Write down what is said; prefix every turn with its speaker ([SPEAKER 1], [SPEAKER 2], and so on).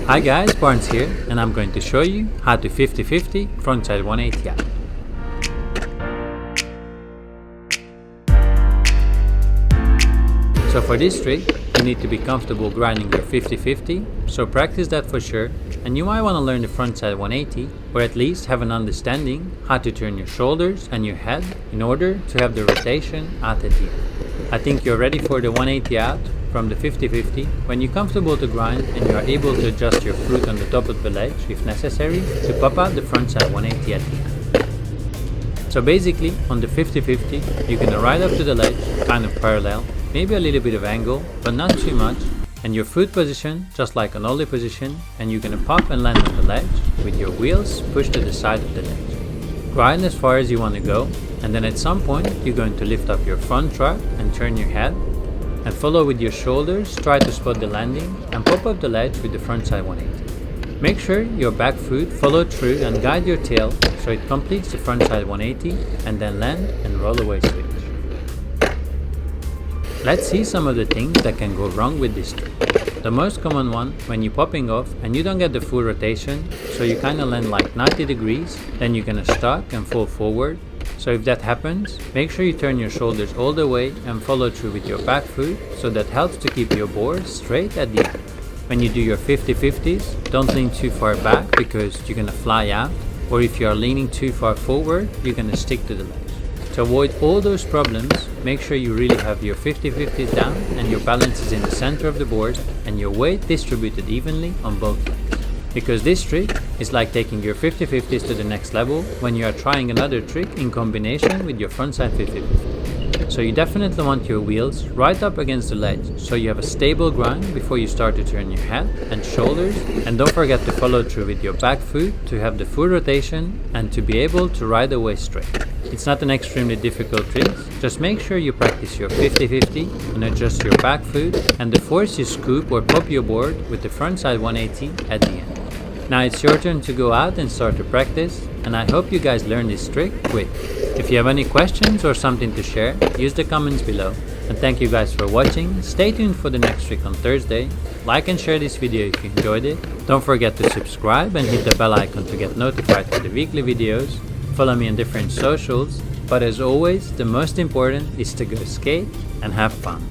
[SPEAKER 1] Hi guys, Barnes here, and I'm going to show you how to 50-50 frontside 180 out. So for this trick, you need to be comfortable grinding your 50-50, so practice that for sure, and you might want to learn the frontside 180, or at least have an understanding how to turn your shoulders and your head in order to have the rotation out at the end. I think you're ready for the 180 out from the 50-50 when you're comfortable to grind and you are able to adjust your foot on the top of the ledge if necessary to pop out the frontside 180 at the end. So basically on the 50-50 you're gonna ride up to the ledge, kind of parallel, maybe a little bit of angle, but not too much, and your foot position just like an ollie position, and you're gonna pop and land on the ledge with your wheels pushed to the side of the ledge. Grind as far as you want to go, and then at some point you're going to lift up your front truck and turn your head and follow with your shoulders, try to spot the landing and pop up the ledge with the frontside 180. Make sure your back foot follow through and guide your tail so it completes the frontside 180, and then land and roll away switch. Let's see some of the things that can go wrong with this trick. The most common one, when you're popping off and you don't get the full rotation, so you kinda land like 90 degrees, then you're gonna stuck and fall forward. So if that happens, make sure you turn your shoulders all the way and follow through with your back foot, so that helps to keep your board straight at the end. When you do your 50-50s, don't lean too far back because you're gonna fly out, or if you are leaning too far forward, you're gonna stick to the ledge. To avoid all those problems, make sure you really have your 50-50s down and your balance is in the center of the board and your weight distributed evenly on both legs. Because this trick is like taking your 50-50s to the next level when you are trying another trick in combination with your frontside 50-50. So you definitely want your wheels right up against the ledge so you have a stable grind before you start to turn your head and shoulders, and don't forget to follow through with your back foot to have the full rotation and to be able to ride away straight. It's not an extremely difficult trick, just make sure you practice your 50-50 and adjust your back foot and the force you scoop or pop your board with the frontside 180 at the end. Now it's your turn to go out and start to practice, and I hope you guys learn this trick quick. If you have any questions or something to share, use the comments below. And thank you guys for watching. Stay tuned for the next trick on Thursday. Like and share this video if you enjoyed it. Don't forget to subscribe and hit the bell icon to get notified for the weekly videos. Follow me on different socials. But as always, the most important is to go skate and have fun.